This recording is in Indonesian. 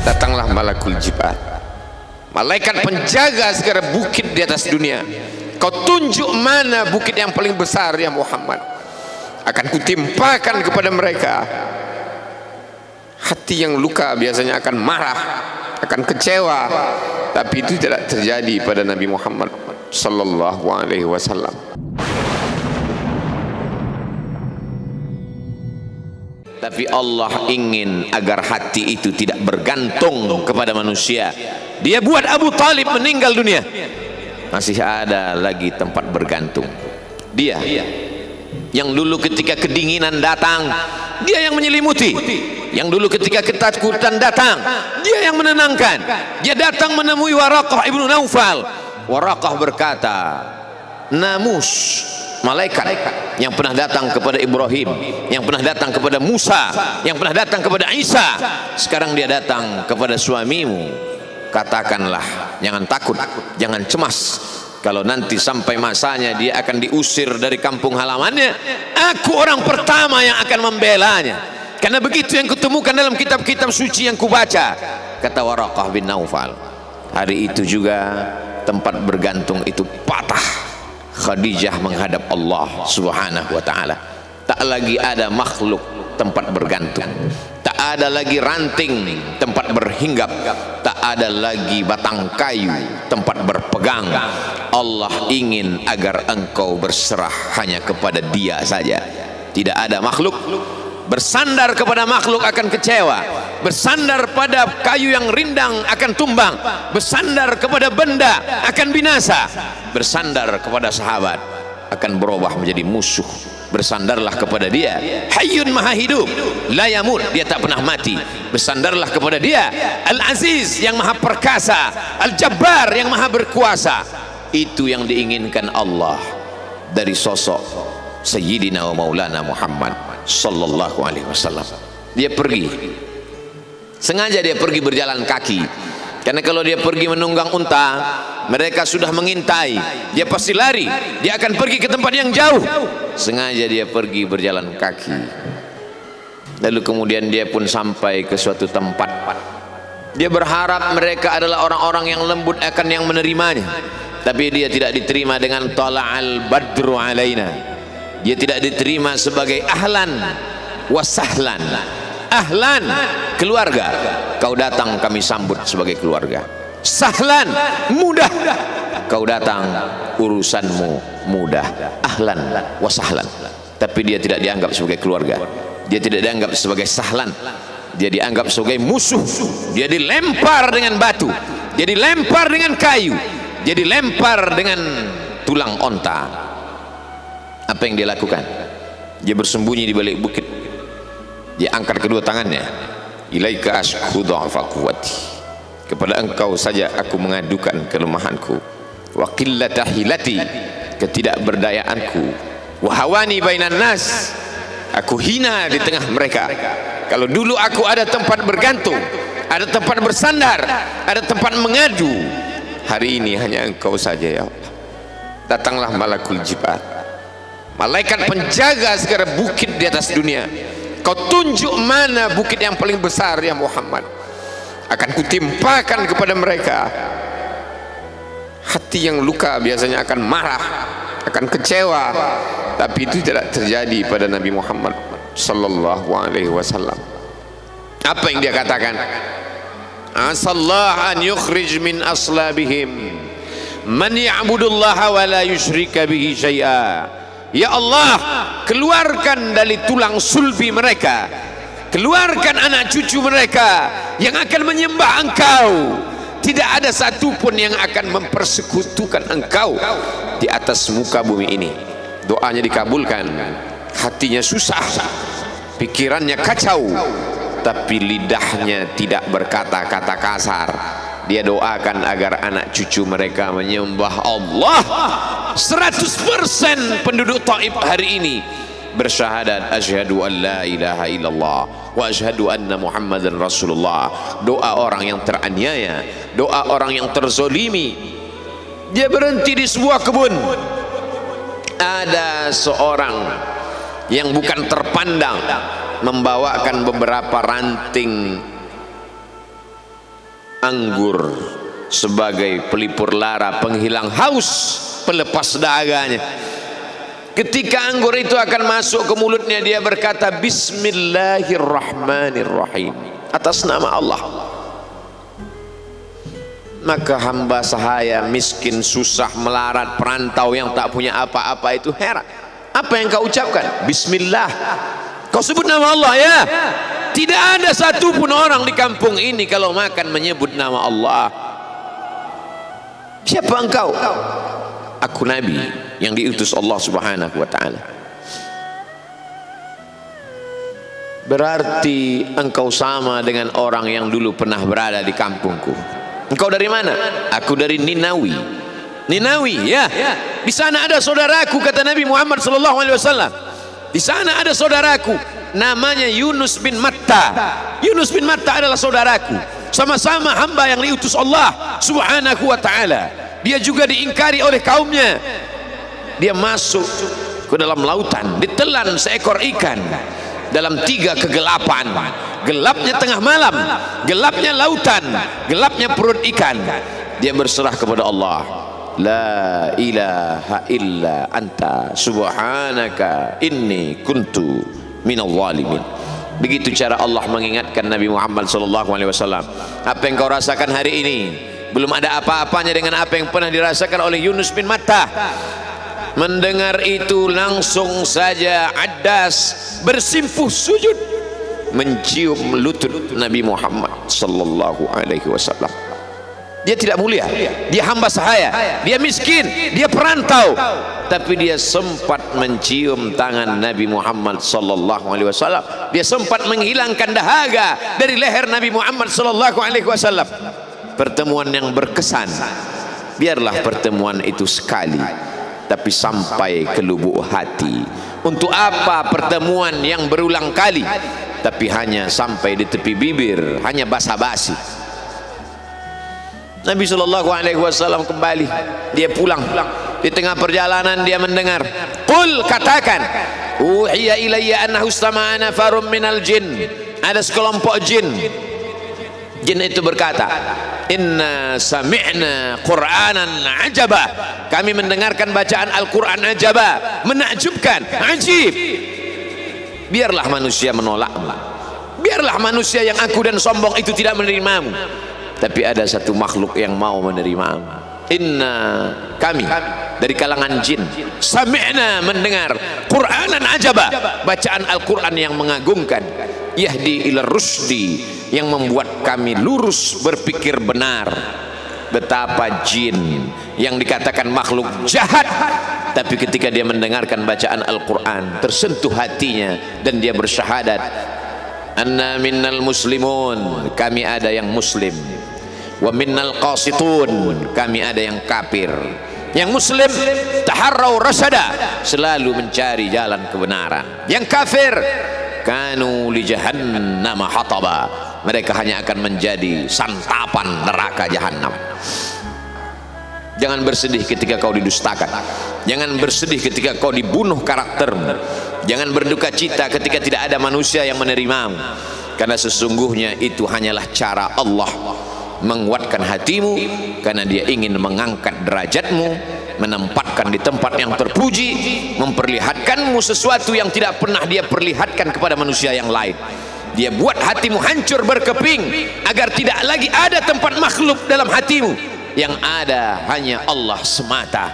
datanglah malakul jibal, malaikat penjaga segala bukit di atas dunia. Kau tunjuk mana bukit yang paling besar ya Muhammad, akan kutimpakan kepada mereka. Hati yang luka biasanya akan marah, akan kecewa, tapi itu tidak terjadi pada Nabi Muhammad sallallahu alaihi wasallam. Tapi Allah ingin agar hati itu tidak bergantung kepada manusia. Dia buat Abu Talib meninggal dunia, masih ada lagi tempat bergantung. Dia yang dulu ketika kedinginan datang, dia yang menyelimuti. Yang dulu ketika ketakutan datang, dia yang menenangkan. Dia datang menemui Waraqah ibnu Naufal. Waraqah berkata, Namus, malaikat yang pernah datang kepada Ibrahim, yang pernah datang kepada Musa, yang pernah datang kepada Isa, sekarang dia datang kepada suamimu. Katakanlah, jangan takut, jangan cemas. Kalau nanti sampai masanya dia akan diusir dari kampung halamannya, aku orang pertama yang akan membelanya. Karena begitu yang kutemukan dalam kitab-kitab suci yang kubaca, kata Waraqah bin Naufal. Hari itu juga tempat bergantung itu patah. Khadijah menghadap Allah subhanahu wa ta'ala. Tak lagi ada makhluk tempat bergantung, tak ada lagi ranting tempat berhinggap, tak ada lagi batang kayu tempat berpegang. Allah ingin agar engkau berserah hanya kepada Dia saja. Tidak ada makhluk. Bersandar kepada makhluk akan kecewa, bersandar pada kayu yang rindang akan tumbang, bersandar kepada benda akan binasa, bersandar kepada sahabat akan berubah menjadi musuh. Bersandarlah kepada Dia, Hayyun maha hidup, la yamut, Dia tak pernah mati. Bersandarlah kepada Dia, Al-Aziz yang maha perkasa, Al-Jabbar yang maha berkuasa. Itu yang diinginkan Allah dari sosok Sayyidina wa Maulana Muhammad sallallahu alaihi wasallam. Dia pergi, sengaja dia pergi berjalan kaki, karena kalau dia pergi menunggang unta, mereka sudah mengintai, dia pasti lari, dia akan pergi ke tempat yang jauh. Sengaja dia pergi berjalan kaki. Lalu kemudian dia pun sampai ke suatu tempat. Dia berharap mereka adalah orang-orang yang lembut akan yang menerimanya, tapi dia tidak diterima dengan tala'al badru alaina. Dia tidak diterima sebagai ahlan wasahlan. Ahlan, keluarga, kau datang kami sambut sebagai keluarga. Sahlan, mudah, kau datang urusanmu mudah. Ahlan wasahlan. Tapi dia tidak dianggap sebagai keluarga, dia tidak dianggap sebagai sahlan, dia dianggap sebagai musuh. Dia dilempar dengan batu, dia dilempar dengan kayu, dia dilempar dengan tulang onta. Apa yang dia lakukan? Dia bersembunyi di balik bukit. Dia angkat kedua tangannya. Ilaika ashku dha'fa quwwati. Kepada engkau saja aku mengadukan kelemahanku. Wa qillata hilati, ketidakberdayaanku. Wa hawani bainan nas, aku hina di tengah mereka. Kalau dulu aku ada tempat bergantung, ada tempat bersandar, ada tempat mengadu, hari ini hanya engkau saja ya Allah. Datanglah malakul jibal, malaikat penjaga segala bukit di atas dunia. Kau tunjuk mana bukit yang paling besar ya Muhammad, akan kutimpakan kepada mereka. Hati yang luka biasanya akan marah, akan kecewa, tapi itu tidak terjadi pada Nabi Muhammad sallallahu alaihi wasallam. Apa yang dia katakan? Asallahu an yukhrij min aslabihim man ya'budullaha wa la yusyrika bihi syai'a. Ya Allah, keluarkan dari tulang sulbi mereka, keluarkan anak cucu mereka yang akan menyembah Engkau. Tidak ada satupun yang akan mempersekutukan Engkau di atas muka bumi ini. Doanya dikabulkan, hatinya susah, pikirannya kacau, tapi lidahnya tidak berkata-kata kasar. Dia doakan agar anak cucu mereka menyembah Allah. 100% penduduk Taif hari ini bersyahadat asyhadu an la ilaha illallah wa asyhadu anna muhammadan rasulullah. Doa orang yang teraniaya, doa orang yang terzolimi. Dia berhenti di sebuah kebun. Ada seorang yang bukan terpandang membawakan beberapa ranting anggur sebagai pelipur lara, penghilang haus, pelepas dahaganya. Ketika anggur itu akan masuk ke mulutnya, dia berkata Bismillahirrahmanirrahim, atas nama Allah. Maka hamba sahaya miskin, susah, melarat, perantau yang tak punya apa-apa itu heran. Apa yang kau ucapkan? Bismillah. Kau sebut nama Allah ya. Tidak ada satupun orang di kampung ini kalau makan menyebut nama Allah. Siapa engkau? Aku Nabi yang diutus Allah Subhanahu wa ta'ala. Berarti engkau sama dengan orang yang dulu pernah berada di kampungku. Engkau dari mana? Aku dari Ninawi. Ninawi, ya. Di sana ada saudaraku, kata Nabi Muhammad sallallahu alaihi wasallam. Di sana ada saudaraku namanya Yunus bin Matta. Yunus bin Matta adalah saudaraku. Sama-sama hamba yang diutus Allah Subhanahu wa taala. Dia juga diingkari oleh kaumnya. Dia masuk ke dalam lautan, ditelan seekor ikan dalam 3 kegelapan. Gelapnya tengah malam, gelapnya lautan, gelapnya perut ikan. Dia berserah kepada Allah, la ilaha illa anta subhanaka inni kuntu minal zalimin. Begitu cara Allah mengingatkan Nabi Muhammad sallallahu alaihi wasallam. Apa yang kau rasakan hari ini belum ada apa-apanya dengan apa yang pernah dirasakan oleh Yunus bin Matta. Mendengar itu langsung saja Addas bersimpuh sujud mencium lutut Nabi Muhammad sallallahu alaihi wasallam. Dia tidak mulia, dia hamba sahaya, dia miskin, dia perantau, tapi dia sempat mencium tangan Nabi Muhammad sallallahu alaihi wasallam. Dia sempat menghilangkan dahaga dari leher Nabi Muhammad sallallahu alaihi wasallam. Pertemuan yang berkesan. Biarlah pertemuan itu sekali, tapi sampai ke lubuk hati. Untuk apa pertemuan yang berulang kali tapi hanya sampai di tepi bibir, hanya basa-basi? Nabi sallallahu alaihi wasallam kembali, dia pulang. Di tengah perjalanan dia mendengar, qul, katakan, uhiya ilayya annahu istama'ana farum minal jin. Ada sekelompok jin. Jin itu berkata, inna sami'na qur'anan ajaba. Kami mendengarkan bacaan Al-Quran ajaba, menakjubkan, ajib. Biarlah manusia menolakmu, biarlah manusia yang aku dan sombong itu tidak menerimamu, tapi ada satu makhluk yang mau menerimamu. Inna, kami dari kalangan jin, sami'na, mendengar, Qur'anan ajaba, bacaan Al-Quran yang mengagumkan, yahdi ila rusdi, yang membuat kami lurus berpikir benar. Betapa jin yang dikatakan makhluk jahat, tapi ketika dia mendengarkan bacaan Al-Quran tersentuh hatinya dan dia bersyahadat, anna minnal muslimun, kami ada yang muslim, wa minnal qasitun, kami ada yang kafir. Yang muslim taharrau rasada, selalu mencari jalan kebenaran. Yang kafir kanu li jahannam hataba, mereka hanya akan menjadi santapan neraka jahanam. Jangan bersedih ketika kau didustakan, jangan bersedih ketika kau dibunuh karaktermu, jangan berduka cita ketika tidak ada manusia yang menerimamu, karena sesungguhnya itu hanyalah cara Allah menguatkan hatimu, karena dia ingin mengangkat derajatmu, menempatkan di tempat yang terpuji, memperlihatkanmu sesuatu yang tidak pernah dia perlihatkan kepada manusia yang lain. Dia buat hatimu hancur berkeping agar tidak lagi ada tempat makhluk dalam hatimu, yang ada hanya Allah semata.